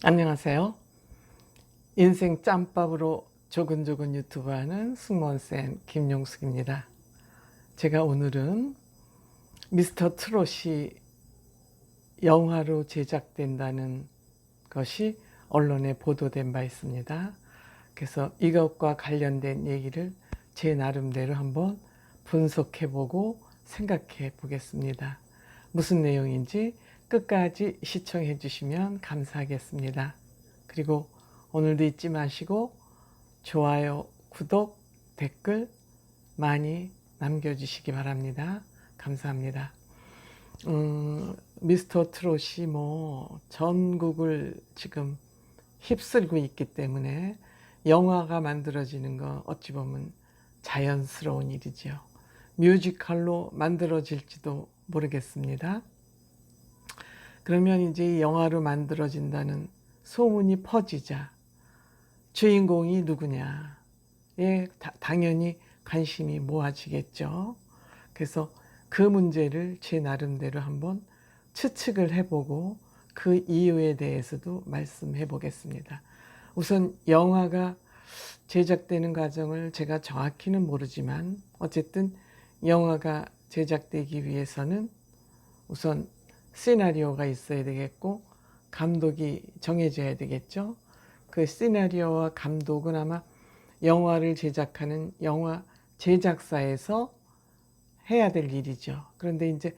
안녕하세요. 인생 짬밥으로 조근조근 유튜브 하는 승무원쌤 김용숙입니다. 제가 오늘은 미스터 트롯이 영화로 제작된다는 것이 언론에 보도된 바 있습니다. 그래서 이것과 관련된 얘기를 제 나름대로 한번 분석해보고 생각해 보겠습니다. 무슨 내용인지 끝까지 시청해 주시면 감사하겠습니다. 그리고 오늘도 잊지 마시고 좋아요, 구독, 댓글 많이 남겨주시기 바랍니다. 감사합니다. 미스터 트롯이 전국을 지금 휩쓸고 있기 때문에 영화가 만들어지는 거 어찌 보면 자연스러운 일이죠. 뮤지컬로 만들어질지도 모르겠습니다. 그러면 이제 영화로 만들어진다는 소문이 퍼지자 주인공이 누구냐에 당연히 관심이 모아지겠죠. 그래서 그 문제를 제 나름대로 한번 추측을 해보고 그 이유에 대해서도 말씀해 보겠습니다. 우선 영화가 제작되는 과정을 제가 정확히는 모르지만 어쨌든 영화가 제작되기 위해서는 우선 시나리오가 있어야 되겠고 감독이 정해져야 되겠죠. 그 시나리오와 감독은 아마 영화를 제작하는 영화 제작사에서 해야 될 일이죠. 그런데 이제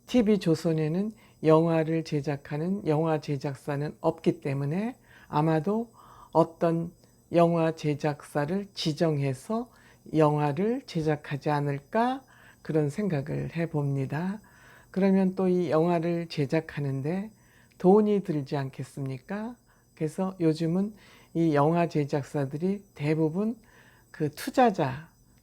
TV조선에는 영화를 제작하는 영화 제작사는 없기 때문에 아마도 어떤 영화 제작사를 지정해서 영화를 제작하지 않을까 그런 생각을 해봅니다. 그러면 또 이 영화를 제작하는데 돈이 들지 않겠습니까? 그래서 요즘은 이 영화 제작사들이 대부분 그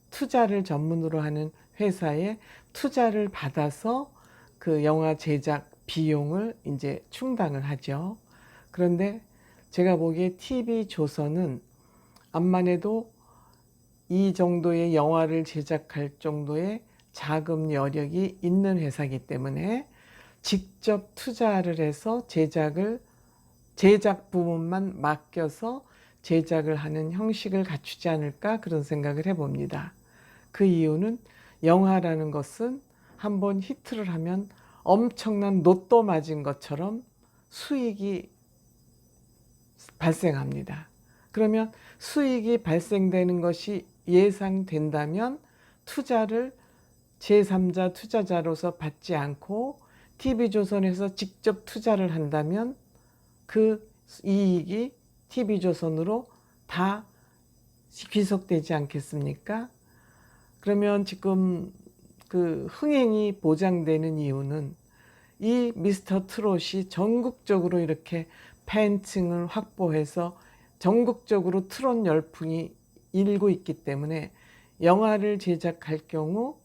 투자를 전문으로 하는 회사에 투자를 받아서 그 영화 제작 비용을 이제 충당을 하죠. 그런데 제가 보기에 TV조선은 암만 해도 이 정도의 영화를 제작할 정도의 자금 여력이 있는 회사이기 때문에 직접 투자를 해서 제작 부분만 맡겨서 제작을 하는 형식을 갖추지 않을까 그런 생각을 해봅니다. 그 이유는 영화라는 것은 한번 히트를 하면 엄청난 로또 맞은 것처럼 수익이 발생합니다. 그러면 수익이 발생되는 것이 예상된다면 투자를 제3자 투자자로서 받지 않고 TV조선에서 직접 투자를 한다면 그 이익이 TV조선으로 다 귀속되지 않겠습니까? 그러면 지금 그 흥행이 보장되는 이유는 이 미스터 트롯이 전국적으로 이렇게 팬층을 확보해서 전국적으로 트롯 열풍이 일고 있기 때문에 영화를 제작할 경우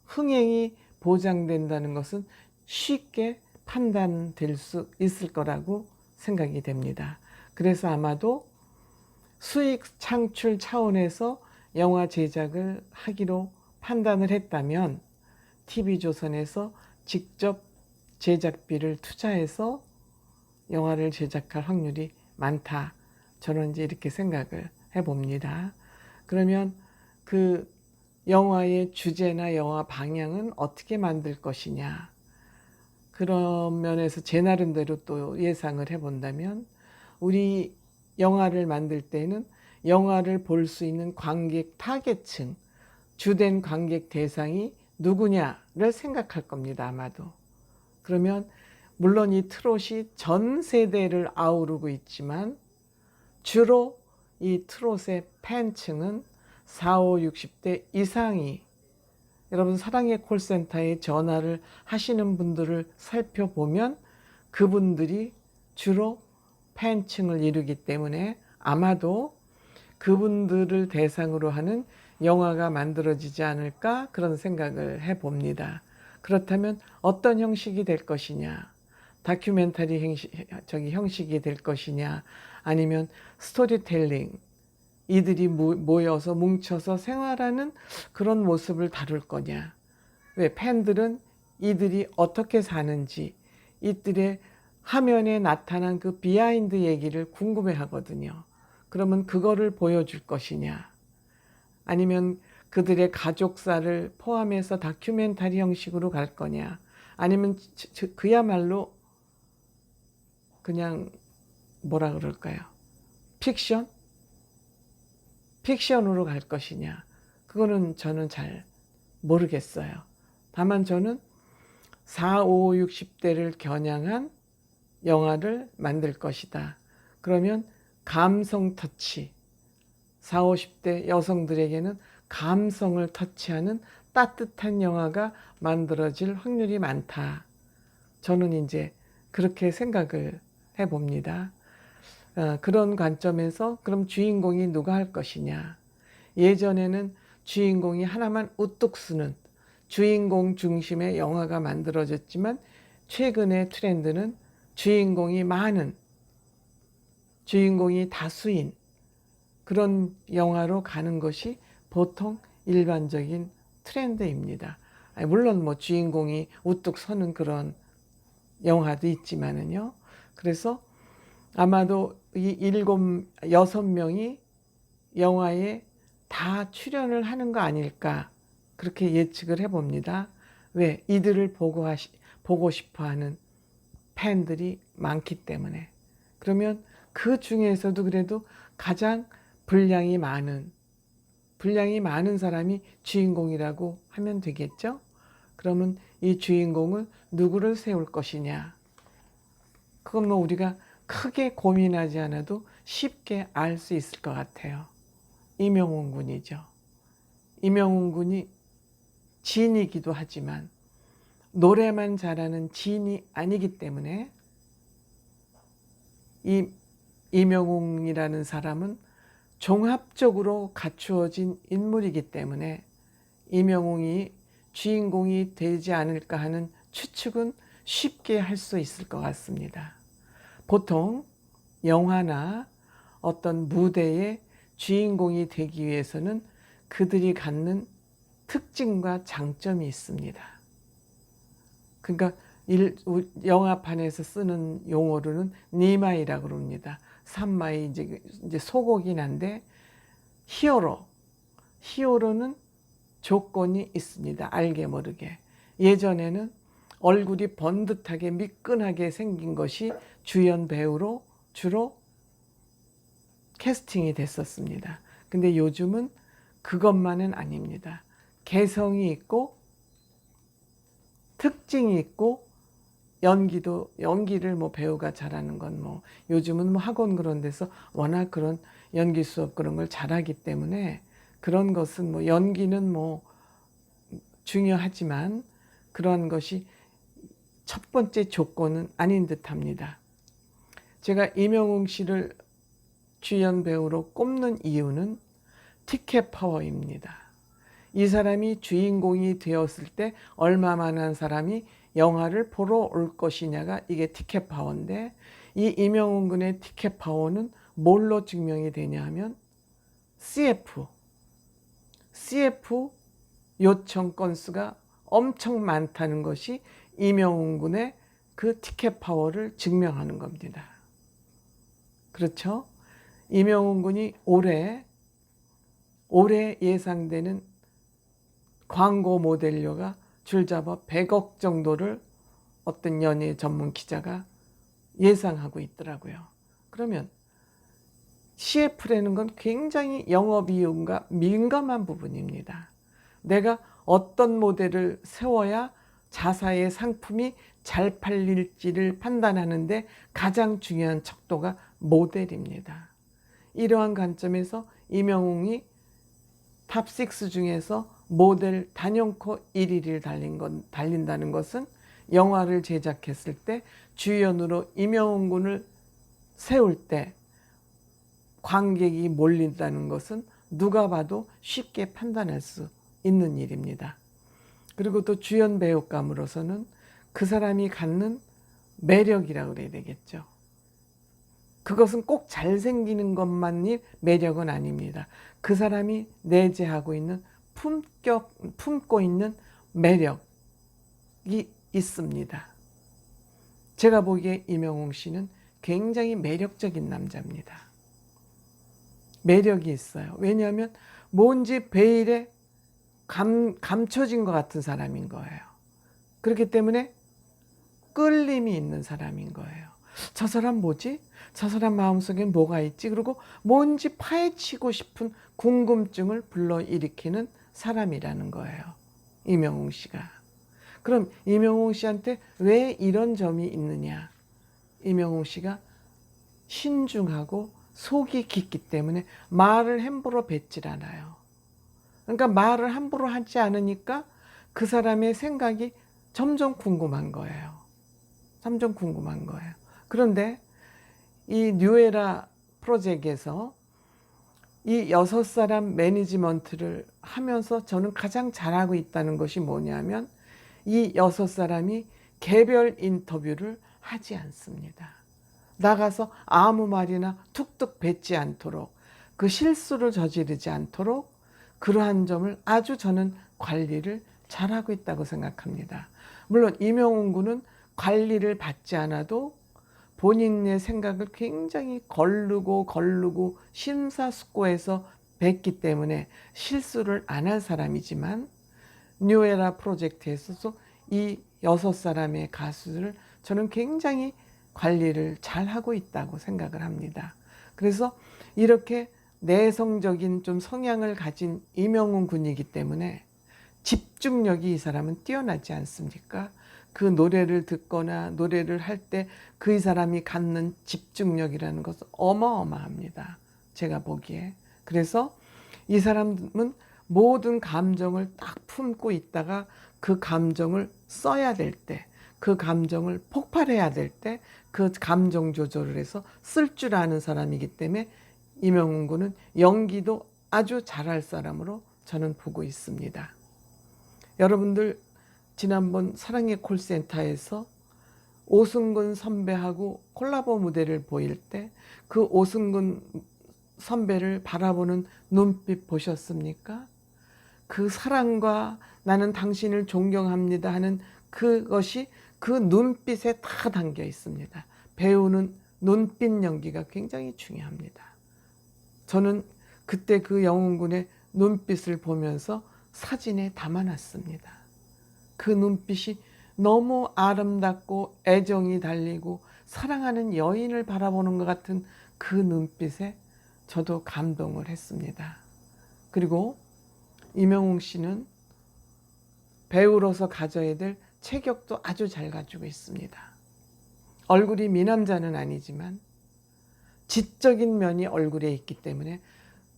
흥행이 보장된다는 것은 쉽게 판단될 수 있을 거라고 생각이 됩니다. 그래서 아마도 수익 창출 차원에서 영화 제작을 하기로 판단을 했다면 TV조선에서 직접 제작비를 투자해서 영화를 제작할 확률이 많다. 저는 이제 이렇게 생각을 해봅니다. 그러면 그 영화의 주제나 영화 방향은 어떻게 만들 것이냐. 그런 면에서 제 나름대로 또 예상을 해본다면 우리 영화를 만들 때는 영화를 볼 수 있는 관객 타겟층, 주된 관객 대상이 누구냐를 생각할 겁니다. 아마도. 그러면 물론 이 트롯이 전 세대를 아우르고 있지만 주로 이 트롯의 팬층은 40, 60대 이상이 여러분 사랑의 콜센터에 전화를 하시는 분들을 살펴보면 그분들이 주로 팬층을 이루기 때문에 아마도 그분들을 대상으로 하는 영화가 만들어지지 않을까 그런 생각을 해봅니다. 그렇다면 어떤 형식이 될 것이냐, 다큐멘터리 형식이 될 것이냐, 아니면 스토리텔링, 이들이 모여서 뭉쳐서 생활하는 그런 모습을 다룰 거냐. 왜 팬들은 이들이 어떻게 사는지, 이들의 화면에 나타난 그 비하인드 얘기를 궁금해 하거든요. 그러면 그거를 보여줄 것이냐, 아니면 그들의 가족사를 포함해서 다큐멘터리 형식으로 갈 거냐, 아니면 그야말로 그냥 뭐라 그럴까요? 픽션? 픽션으로 갈 것이냐, 그거는 저는 잘 모르겠어요. 다만 저는 4, 5, 60대를 겨냥한 영화를 만들 것이다. 그러면 감성 터치, 4, 50대 여성들에게는 감성을 터치하는 따뜻한 영화가 만들어질 확률이 많다. 저는 이제 그렇게 생각을 해봅니다. 그런 관점에서 그럼 주인공이 누가 할 것이냐. 예전에는 주인공이 하나만 우뚝 쓰는 주인공 중심의 영화가 만들어졌지만, 최근의 트렌드는 주인공이 많은, 주인공이 다수인 그런 영화로 가는 것이 보통 일반적인 트렌드입니다. 물론 뭐 주인공이 우뚝 서는 그런 영화도 있지만은요. 그래서 아마도 이 6명이 영화에 다 출연을 하는 거 아닐까, 그렇게 예측을 해봅니다. 왜? 이들을 보고 싶어하는 팬들이 많기 때문에. 그러면 그 중에서도 그래도 가장 분량이 많은 사람이 주인공이라고 하면 되겠죠? 그러면 이 주인공을 누구를 세울 것이냐, 그건 뭐 우리가 크게 고민하지 않아도 쉽게 알 수 있을 것 같아요. 이명웅 군이죠. 이명웅 군이 진이기도 하지만 노래만 잘하는 진이 아니기 때문에, 이 이명웅이라는 사람은 종합적으로 갖추어진 인물이기 때문에 이명웅이 주인공이 되지 않을까 하는 추측은 쉽게 할 수 있을 것 같습니다. 보통 영화나 어떤 무대의 주인공이 되기 위해서는 그들이 갖는 특징과 장점이 있습니다. 그러니까 영화판에서 쓰는 용어로는 니마이라고 그럽니다. 산마이, 이제 소고긴 한데, 히어로는 조건이 있습니다. 알게 모르게. 예전에는 얼굴이 번듯하게 미끈하게 생긴 것이 주연 배우로 주로 캐스팅이 됐었습니다. 근데 요즘은 그것만은 아닙니다. 개성이 있고 특징이 있고, 연기를 뭐 배우가 잘하는 건 뭐 요즘은 뭐 학원 그런 데서 워낙 그런 연기 수업 그런 걸 잘하기 때문에, 그런 것은 뭐 연기는 뭐 중요하지만 그러한 것이 첫 번째 조건은 아닌 듯합니다. 제가 이명웅 씨를 주연 배우로 꼽는 이유는 티켓 파워입니다. 이 사람이 주인공이 되었을 때 얼마만한 사람이 영화를 보러 올 것이냐가 이게 티켓 파워인데, 이 이명웅 군의 티켓 파워는 뭘로 증명이 되냐 하면 CF 요청 건수가 엄청 많다는 것이 이명웅 군의 그 티켓 파워를 증명하는 겁니다. 그렇죠? 이명웅 군이 올해 예상되는 광고 모델료가 줄잡아 100억 정도를 어떤 연예 전문 기자가 예상하고 있더라고요. 그러면 CF라는 건 굉장히 영업이익과 민감한 부분입니다. 내가 어떤 모델을 세워야 자사의 상품이 잘 팔릴지를 판단하는데 가장 중요한 척도가 모델입니다. 이러한 관점에서 이명웅이 탑6 중에서 모델 단연코 1위를 달린다는 것은, 영화를 제작했을 때 주연으로 이명웅 군을 세울 때 관객이 몰린다는 것은 누가 봐도 쉽게 판단할 수 있는 일입니다. 그리고 또 주연 배우감으로서는 그 사람이 갖는 매력이라고 그래야 되겠죠. 그것은 꼭 잘생기는 것만이 매력은 아닙니다. 그 사람이 내재하고 있는 품고 있는 매력이 있습니다. 제가 보기에 임영웅 씨는 굉장히 매력적인 남자입니다. 매력이 있어요. 왜냐하면 뭔지 베일에 감춰진 것 같은 사람인 거예요. 그렇기 때문에 끌림이 있는 사람인 거예요. 저 사람 뭐지? 저 사람 마음속엔 뭐가 있지? 그리고 뭔지 파헤치고 싶은 궁금증을 불러일으키는 사람이라는 거예요. 임영웅 씨가. 그럼 임영웅 씨한테 왜 이런 점이 있느냐? 임영웅 씨가 신중하고 속이 깊기 때문에 말을 함부로 뱉질 않아요. 그러니까 말을 함부로 하지 않으니까 그 사람의 생각이 점점 궁금한 거예요. 점점 궁금한 거예요. 그런데 이 뉴에라 프로젝트에서 이 6사람 매니지먼트를 하면서 저는 가장 잘하고 있다는 것이 뭐냐면 이 6사람이 개별 인터뷰를 하지 않습니다. 나가서 아무 말이나 툭툭 뱉지 않도록, 그 실수를 저지르지 않도록 그러한 점을 아주 저는 관리를 잘하고 있다고 생각합니다. 물론 임영웅 군은 관리를 받지 않아도 본인의 생각을 굉장히 거르고 심사숙고해서 뱉기 때문에 실수를 안 할 사람이지만 뉴에라 프로젝트에서도 이 6사람의 가수들을 저는 굉장히 관리를 잘하고 있다고 생각을 합니다. 그래서 이렇게 내성적인 좀 성향을 가진 임영웅 군이기 때문에 집중력이 이 사람은 뛰어나지 않습니까? 그 노래를 듣거나 노래를 할 때 그 사람이 갖는 집중력이라는 것은 어마어마합니다. 제가 보기에. 그래서 이 사람은 모든 감정을 딱 품고 있다가 그 감정을 써야 될 때, 그 감정을 폭발해야 될 때 그 감정 조절을 해서 쓸 줄 아는 사람이기 때문에 임영웅 군은 연기도 아주 잘할 사람으로 저는 보고 있습니다. 여러분들 지난번 사랑의 콜센터에서 오승근 선배하고 콜라보 무대를 보일 때 그 오승근 선배를 바라보는 눈빛 보셨습니까? 그 사랑과 나는 당신을 존경합니다 하는 그것이 그 눈빛에 다 담겨 있습니다. 배우는 눈빛 연기가 굉장히 중요합니다. 저는 그때 그 영웅군의 눈빛을 보면서 사진에 담아놨습니다. 그 눈빛이 너무 아름답고 애정이 달리고 사랑하는 여인을 바라보는 것 같은 그 눈빛에 저도 감동을 했습니다. 그리고 임영웅 씨는 배우로서 가져야 될 체격도 아주 잘 가지고 있습니다. 얼굴이 미남자는 아니지만 지적인 면이 얼굴에 있기 때문에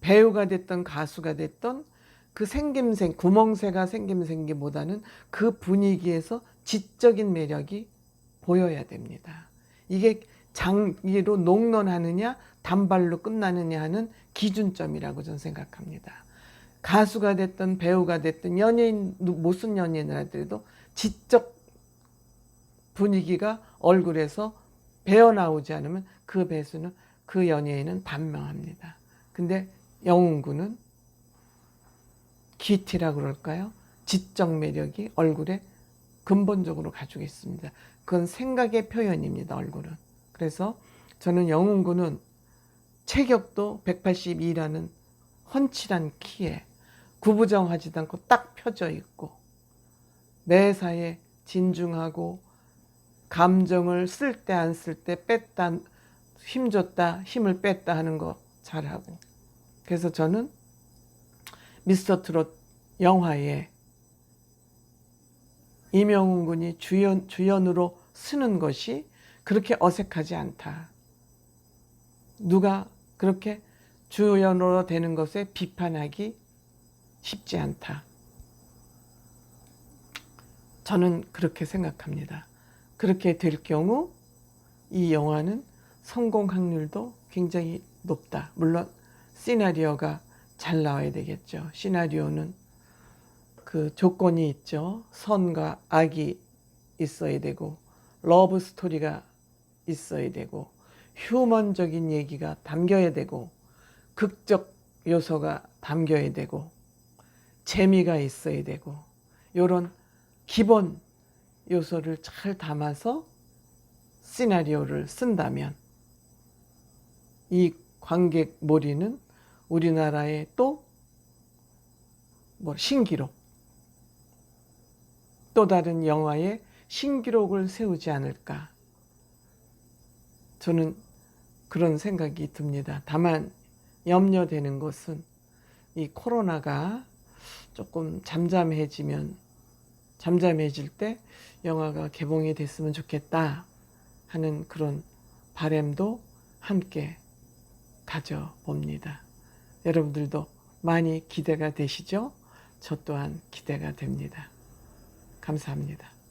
배우가 됐던 가수가 됐던 그 생김생, 구멍새가 생김생기보다는 그 분위기에서 지적인 매력이 보여야 됩니다. 이게 장기로 농론하느냐 단발로 끝나느냐 하는 기준점이라고 저는 생각합니다. 가수가 됐든 배우가 됐든 연예인, 무슨 연예인을 하더라도 지적 분위기가 얼굴에서 배어나오지 않으면 그 배수는 그 연예인은 반명합니다. 근데 영웅군은 귀티라 그럴까요? 지적 매력이 얼굴에 근본적으로 가지고 있습니다. 그건 생각의 표현입니다. 얼굴은. 그래서 저는 영웅군은 체격도 182라는 훤칠한 키에 구부정하지도 않고 딱 펴져 있고 매사에 진중하고 감정을 쓸 때 안 쓸 때 뺐다 힘줬다 힘을 뺐다 하는 거 잘하고. 그래서 저는 미스터 트롯 영화에 임영웅 군이 주연으로 쓰는 것이 그렇게 어색하지 않다. 누가 그렇게 주연으로 되는 것에 비판하기 쉽지 않다. 저는 그렇게 생각합니다. 그렇게 될 경우 이 영화는 성공 확률도 굉장히 높다. 물론 시나리오가 잘 나와야 되겠죠. 시나리오는 그 조건이 있죠. 선과 악이 있어야 되고 러브 스토리가 있어야 되고 휴먼적인 얘기가 담겨야 되고 극적 요소가 담겨야 되고 재미가 있어야 되고 이런 기본 요소를 잘 담아서 시나리오를 쓴다면 이 관객 몰이는 우리나라의 또 신기록, 또 다른 영화의 신기록을 세우지 않을까. 저는 그런 생각이 듭니다. 다만 염려되는 것은 이 코로나가 조금 잠잠해질 때 영화가 개봉이 됐으면 좋겠다 하는 그런 바람도 함께 가져봅니다. 여러분들도 많이 기대가 되시죠? 저 또한 기대가 됩니다. 감사합니다.